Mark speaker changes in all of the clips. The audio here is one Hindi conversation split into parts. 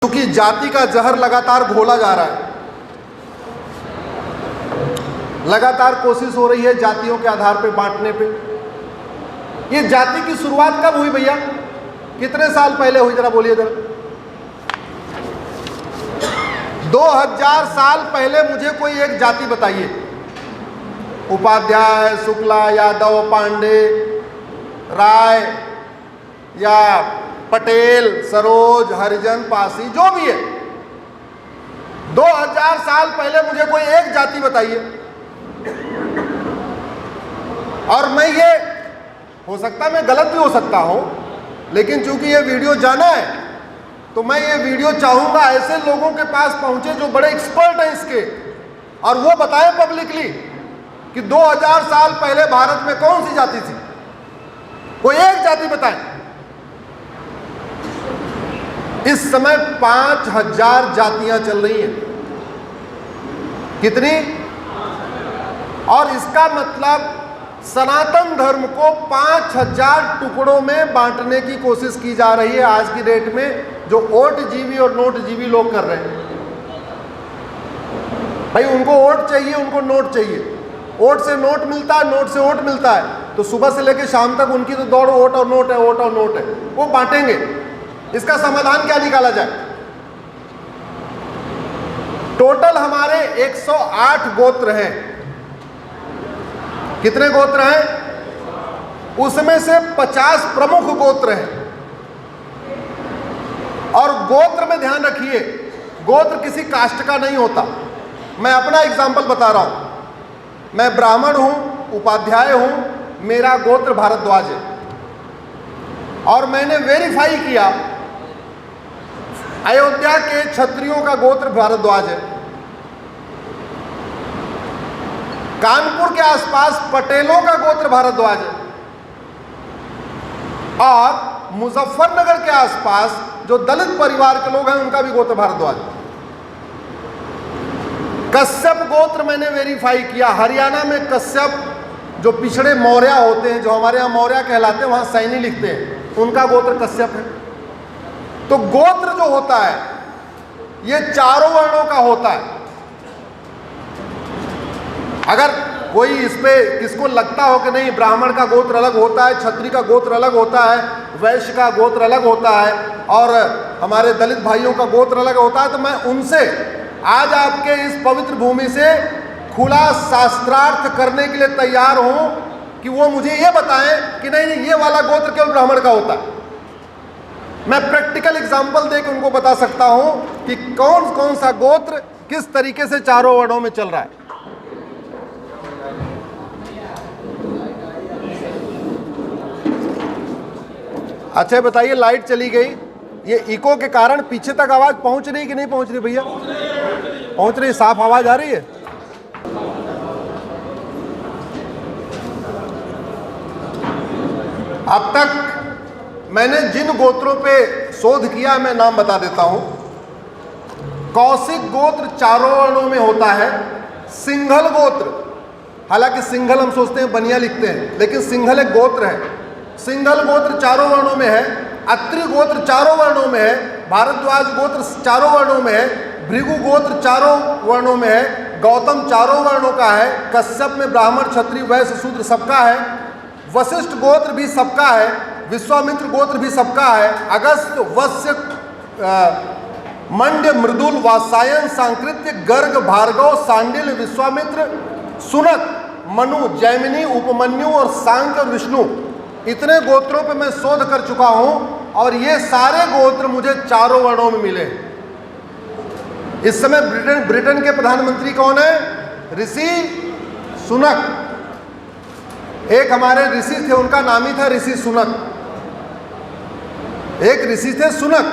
Speaker 1: क्योंकि जाति का जहर लगातार घोला जा रहा है, लगातार कोशिश हो रही है जातियों के आधार पे बांटने पे। ये जाति की शुरुआत कब हुई भैया? कितने साल पहले हुई? जरा बोलिए जरा। 2000 साल पहले मुझे कोई एक जाति बताइए। उपाध्याय, शुक्ला, यादव, पांडे, राय या पटेल, सरोज, हरिजन, पासी, जो भी है, 2000 साल पहले मुझे कोई एक जाति बताइए। और मैं ये, हो सकता है मैं गलत भी हो सकता हूं, लेकिन चूंकि ये वीडियो जाना है तो मैं ये वीडियो चाहूंगा ऐसे लोगों के पास पहुंचे जो बड़े एक्सपर्ट हैं इसके, और वो बताएं पब्लिकली कि 2000 साल पहले भारत में कौन सी जाति थी। कोई एक जाति बताएं। इस समय 5000 जातियां चल रही हैं। कितनी? और इसका मतलब सनातन धर्म को 5000 टुकड़ों में बांटने की कोशिश की जा रही है आज की डेट में, जो ओट जीवी और नोट जीवी लोग कर रहे हैं। भाई उनको वोट चाहिए, उनको नोट चाहिए। वोट से नोट मिलता है, नोट से वोट मिलता है, तो सुबह से लेकर शाम तक उनकी तो दौड़ वोट और नोट है, वोट और नोट है। वो बांटेंगे। इसका समाधान क्या निकाला जाए? टोटल हमारे 108 गोत्र हैं। कितने गोत्र हैं? उसमें से 50 प्रमुख गोत्र हैं। और गोत्र में ध्यान रखिए, गोत्र किसी कास्ट का नहीं होता। मैं अपना एग्जाम्पल बता रहा हूं। मैं ब्राह्मण हूं, उपाध्याय हूं, मेरा गोत्र भारद्वाज है, और मैंने वेरीफाई किया अयोध्या के क्षत्रियों का गोत्र भारद्वाज है। कानपुर के आसपास पटेलों का गोत्र भारद्वाज है, और मुजफ्फरनगर के आसपास जो दलित परिवार के लोग हैं उनका भी गोत्र भारद्वाज है। कश्यप गोत्र मैंने वेरीफाई किया। हरियाणा में कश्यप, जो पिछड़े मौर्य होते हैं, जो हमारे यहाँ मौर्य कहलाते हैं, वहाँ सैनी लिखते हैं, उनका गोत्र कश्यप है। तो गोत्र जो होता है ये चारों वर्णों का होता है। अगर कोई इस पे किसको लगता हो कि नहीं ब्राह्मण का गोत्र अलग होता है, क्षत्रिय का गोत्र अलग होता है, वैश्य का गोत्र अलग होता है, और हमारे दलित भाइयों का गोत्र अलग होता है, तो मैं उनसे आज आपके इस पवित्र भूमि से खुला शास्त्रार्थ करने के लिए तैयार हूं कि वो मुझे ये बताएं कि नहीं नहीं ये वाला गोत्र केवल ब्राह्मण का होता है। मैं प्रैक्टिकल एग्जांपल देकर उनको बता सकता हूं कि कौन कौन सा गोत्र किस तरीके से चारों वर्णों में चल रहा है। अच्छा बताइए, लाइट चली गई, ये इको के कारण पीछे तक आवाज पहुंच रही कि नहीं पहुंच रही भैया? पहुंच रही, साफ आवाज आ रही है? अब तक मैंने जिन गोत्रों पे शोध किया मैं नाम बता देता हूं। कौशिक गोत्र चारों वर्णों में होता है। सिंघल गोत्र, हालांकि सिंघल हम सोचते हैं बनिया लिखते हैं, लेकिन सिंघल एक गोत्र है। सिंघल गोत्र चारों वर्णों में है। अत्रि गोत्र चारों वर्णों में है। भारद्वाज गोत्र चारों वर्णों में है। भृगु गोत्र चारों वर्णों में है। गौतम चारों वर्णों का है। कश्यप में ब्राह्मण, क्षत्रिय, वैश्य, शूद्र सबका है। वशिष्ठ गोत्र भी सबका है। विश्वामित्र गोत्र भी सबका है। अगस्त, वत्स्य, मंड्य, मृदुल, वात्सायन, सांकृत्य, गर्ग, भार्गव, सांडिल, विश्वामित्र, सुनक, मनु, जैमिनी, उपमन्यु और सांक और विष्णु, इतने गोत्रों पे मैं शोध कर चुका हूं, और ये सारे गोत्र मुझे चारों वर्णों में मिले। इस समय ब्रिटेन के प्रधानमंत्री कौन है? ऋषि सुनक। एक हमारे ऋषि थे, उनका नाम ही था ऋषि सुनक। एक ऋषि थे सुनक,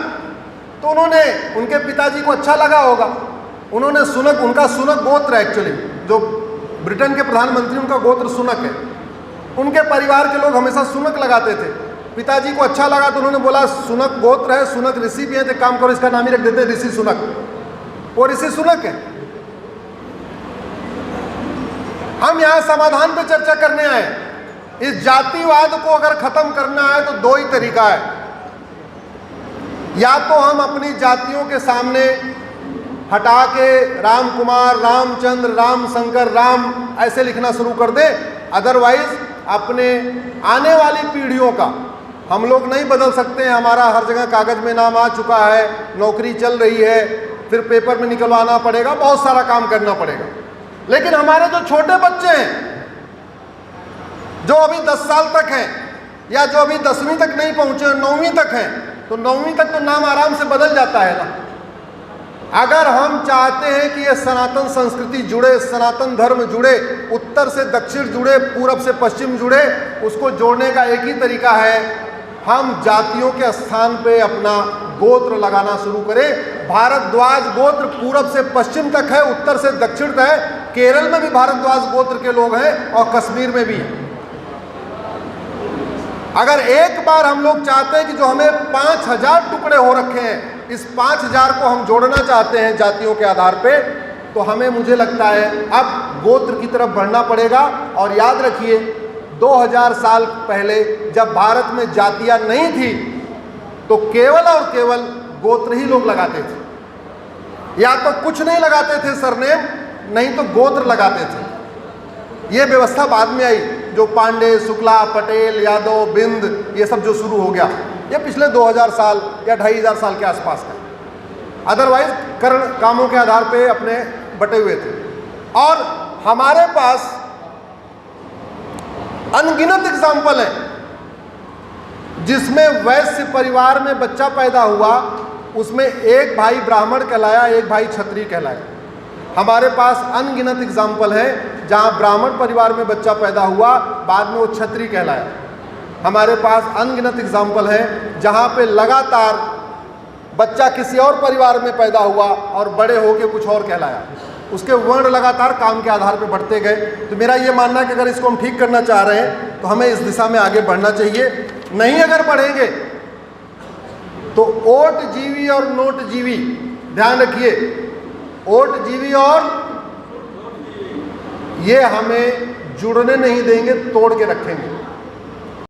Speaker 1: तो उन्होंने, उनके पिताजी को अच्छा लगा होगा, उन्होंने सुनक, उनका सुनक गोत्र है एक्चुअली, जो ब्रिटेन के प्रधानमंत्री उनका गोत्र सुनक है। उनके परिवार के लोग हमेशा सुनक लगाते थे। पिताजी को अच्छा लगा तो उन्होंने बोला सुनक गोत्र है, सुनक ऋषि भी है, तो काम करो इसका नाम ही रख देते हैं ऋषि सुनक। वो ऋषि सुनक है। हम यहां समाधान पे चर्चा करने आए। इस जातिवाद को अगर खत्म करना है तो दो ही तरीका है। या तो हम अपनी जातियों के सामने हटा के राम कुमार, रामचंद्र, राम शंकर, राम ऐसे लिखना शुरू कर दें, अदरवाइज अपने आने वाली पीढ़ियों का हम लोग नहीं बदल सकते हैं। हमारा हर जगह कागज में नाम आ चुका है, नौकरी चल रही है, फिर पेपर में निकलवाना पड़ेगा, बहुत सारा काम करना पड़ेगा। लेकिन हमारे जो छोटे बच्चे हैं, जो अभी 10 साल तक हैं, या जो अभी 10वीं तक नहीं पहुंचे, 9वीं तक हैं, तो 9वीं तक तो नाम आराम से बदल जाता है ना। अगर हम चाहते हैं कि ये सनातन संस्कृति जुड़े, सनातन धर्म जुड़े, उत्तर से दक्षिण जुड़े, पूरब से पश्चिम जुड़े, उसको जोड़ने का एक ही तरीका है, हम जातियों के स्थान पे अपना गोत्र लगाना शुरू करें। भारद्वाज गोत्र पूरब से पश्चिम तक है, उत्तर से दक्षिण तक है। केरल में भी भारद्वाज गोत्र के लोग हैं और कश्मीर में भी हैं। अगर एक बार हम लोग चाहते हैं कि जो हमें 5000 टुकड़े हो रखे हैं, इस 5000 को हम जोड़ना चाहते हैं जातियों के आधार पे, तो हमें, मुझे लगता है, अब गोत्र की तरफ बढ़ना पड़ेगा। और याद रखिए, 2000 साल पहले जब भारत में जातियां नहीं थी, तो केवल और केवल गोत्र ही लोग लगाते थे। या तो कुछ नहीं लगाते थे सरनेम, नहीं तो गोत्र लगाते थे। ये व्यवस्था बाद में आई, जो पांडे, शुक्ला, पटेल, यादव, बिंद, ये सब जो शुरू हो गया, ये पिछले 2000 साल या 2500 साल के आसपास का। अदरवाइज कर्ण कामों के आधार पे अपने बटे हुए थे। और हमारे पास अनगिनत एग्जाम्पल है जिसमें वैश्य परिवार में बच्चा पैदा हुआ, उसमें एक भाई ब्राह्मण कहलाया, एक भाई क्षत्रिय कहलाया। हमारे पास अनगिनत एग्जाम्पल है जहां ब्राह्मण परिवार में बच्चा पैदा हुआ, बाद में वो क्षत्रिय कहलाया। हमारे पास अनगिनत एग्जाम्पल है जहां पे लगातार बच्चा किसी और परिवार में पैदा हुआ और बड़े होके कुछ और कहलाया। उसके वर्ण लगातार काम के आधार पे बढ़ते गए। तो मेरा ये मानना है कि अगर इसको हम ठीक करना चाह रहे हैं तो हमें इस दिशा में आगे बढ़ना चाहिए। नहीं अगर बढ़ेंगे तो ओट जीवी और नोट जीवी, ध्यान रखिए, ओट जीवी और ये हमें जुड़ने नहीं देंगे, तोड़ के रखेंगे।